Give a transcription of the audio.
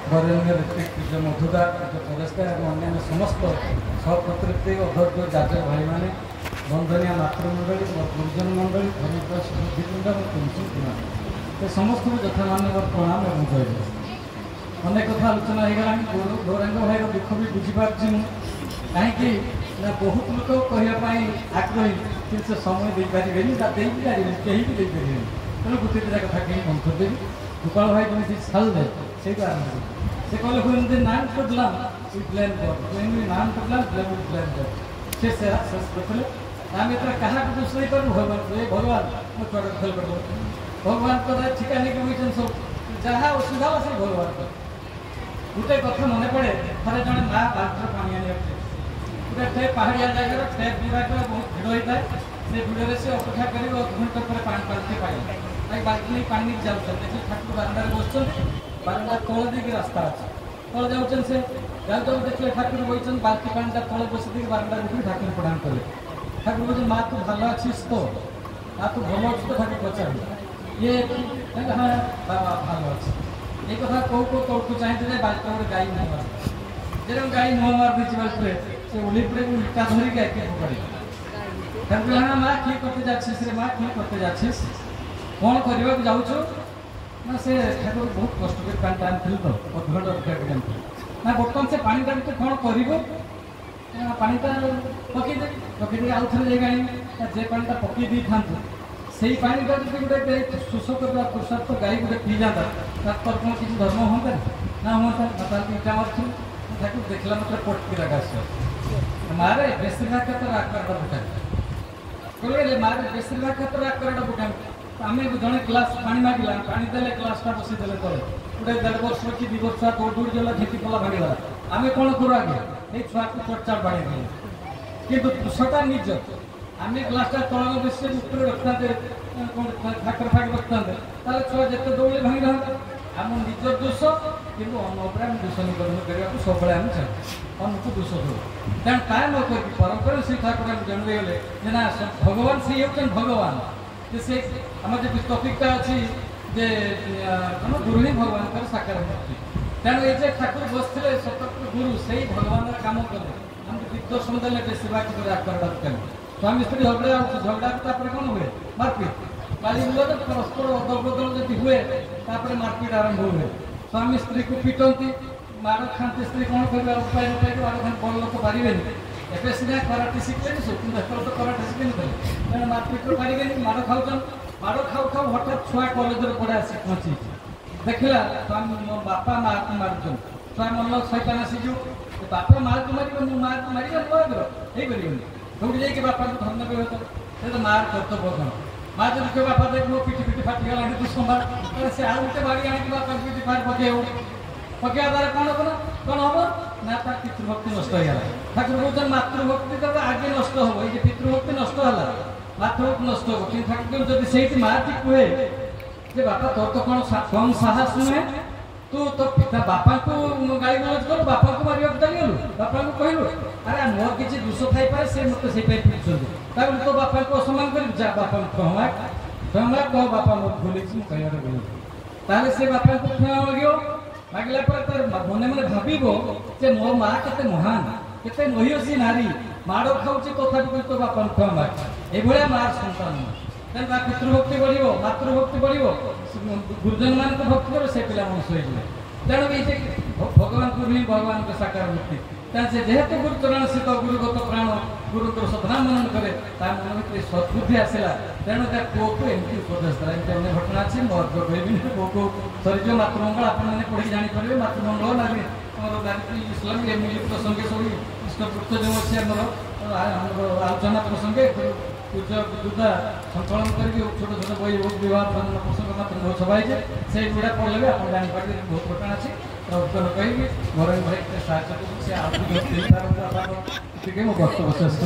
बरेण्य ऋतिक जो मधुदा जो परेशका और अन्य समस्त सहप्रतिनिधि अध्यक्ष जाजक भाई मैंने बंधनिया मातृमंडली और गुरुजन मंडली धर्मपुर बुद्धिकुंड और पेंशन कुमार समस्त को यथा मानव प्रणाम और जय अनेक कथा आलोचना हो गौरांग भाई दुख भी बुझीपार्ची कहीं बहुत लोग कहवाई आग्रही कि से समय दे पारे कहीं भी देपारे तेणु गोटे दुटा कथा कहीं बंध देवी गोपाल भाई जमी छाल दे से आरम्भ से कहले when the name problem we blame God when we name problem we blame God से शेष करते आम एत क्या दोष नहीं करूँ भगवान ये भगवान मैं छोड़ खेल कर भगवान को ठिका नहीं कि सब जहाँ असुविधा से भगवान को गोटे कथा मन पड़े थे जड़े माँ बाल्टर पानी आने गोटे पहाड़िया जगार टैप गुड़ाक बहुत भिड़ होता है से भिड़े से अपेक्षा कर घंटे पर बाल्टी पानी बाल्टी नहीं पानी जाऊँ ठाकुर बारंडार बस बारंडा तल देकी रास्ता अच्छे तल जाऊँ से जाऊ देखिए ठाकुर बही बाल्टी पानी तल बस दी बारंडा उठी ठाकुर प्रणाम कले ठाकुर बोल माँ तू भल अच्छी तो माँ तू भल अच्छी तो ठाकुर पचार ये हाँ बाबा भल अच्छे ये कथा कौ कौ तौक चाहिए बाल्टी गोटे गाई मुह मार जो गाई मुह मार दी बाल्टी से उड़ी पड़े इटा धरिक आके पड़े ठाकुर हाँ माँ किए करते जाच्छिस रे माँ किए करते जाच्छिस कौन करने जाऊँ ना से ठाकुर बहुत कष्ट कर पानी टाणी तो अधघंटा रखा ना बर्तमान से पानी टाणी कौन कर पानीटा पकईदे आउ थे जाए जे पानीटा पकई था से पानीटा जो गोटे शोषक पुरुषार्थ गाई गोटे पी जाता तर कौन किसी धर्म हाँ ना हाँ इटा मार्च ठाकुर देखला मतलब पटकी राग आस मारे बेसरभाग क्षेत्र राग करता बुटा कहले मारे बेसरभाग क्षेत्र राग करता बुटा आम जड़े ग्लास पानी मांगला पानी देले ग्लासटा बसईदे तले गोटे 1.5 वर्ष कि 2 वर्ष दौड़ दौड़ गला झेटी पला भागला आम कौन करूँ आगे ये छुआ को चटचाट बाड़ी दिए कि दोषटा निज आम ग्लासटा तल बस उपर रखता ठाकर फाक रखता छुआ जिते दौड़े भांगी रहा आम निज दोष कि अन्न उपर आम दोष निगरण करने सब आम चाहूँ अन्न को दोष दौ तेणु ता न कर परंपरा से ठाकुर जनगले ना भगवान से होते भगवान से आम जो टपिकटा अच्छी जे गुरु ही भगवान का साकार मूर्ति तेणु ये ठाकुर बसते सतर्क गुरु से ही भगवान काम कले आमको दिग्दर्शन देले बेसरभाग आकर स्वामी स्त्री झगड़ा झगड़ा कौन हुए मारपिट गाड़ी हुए तो परस्पर अदल बदल जब हुए मारपिट आरंभ हुए स्वामी स्त्री को पिटती माड़ खाते स्त्री कौन कर उपाय न पाई माड़ खान बड़ लोक पारे एवं सीधा कराटे शिखले तो कराटे शिखे तेना मारपिट पारे माड़ खाऊ माड़ खाऊ खाऊ हठात छुआ कलेज पड़े आस पहुँची देखला मो बापा माँ को मार्च छुआ मन शैतान आसीजु बापा माँ को मार माँ को मार ये दौड़ी जाइए बापा को धर्म कह तो मार कर्तव्य कौन माँ जो कह बापा देख मो पिटी पिटी फाटीगला तू संभाल से आउ गोटे बाड़ी आनी बापा पिटी फाड़ पकेब पकेवा द्वारा कौन हम कौन हम ना पितृभक्ति नष्ट होगा ठाकुर कहते मातृभक्ति तो आगे नष्ट हम ये पितृभक्ति नष्ट है मातृभक्ति नष्ट हो कि ठाकुर जब से माटी कहे जे बापा तोर तो कौन कम साहस नुहे तू तो पिता बापा को गाड़ी गलज कलु बापा को मारे चलीगलु बापा को कहलु अरे मोर किसी दोष थाईपे से मत से पिटुं तो बापा को असम्मान कर जा बापा कहमा कह बापा मोर भूल कह भूल से बापा को क्षमा मांग मागला तर मने मने भाव मो माँ के महान के महिषी नारी माड़ खाऊँ तथा तो बापा क्षमा माग ये मार सन्तान तेना पितृभक्ति बढ़ मातृभक्ति बढ़ गुरुजन मान भक्ति कर से पिला मनुष्य तेणु ये भगवान गुरु ही भगवान के साकार मूर्ति से जेहेतु गुरुचरण स्थित गुरुगत प्राण गुरु सदना मनन करे मन भर सद्बुद्धि आसला तेणु पुओ को एमती उपदेश देला एमती अन्य घटना अच्छी मोर कहबी पुओ को सरीज मातृमंगल आपने पढ़ी जापर मातृमंगल नारी इस्लाम एमती प्रसंगे सब इष्टपुष्ट जो अच्छे आलोचना प्रसंगे पूज्य विद्युता संकलन करके छोट छोट बही बहुत विवाद प्रसंग मात्र बहुत सभा से गुड़ा पढ़ले भी आप जापर बहुत घटना अच्छी उत्तर कही घर भाई साहय से आगे मो वक्तव्य शेष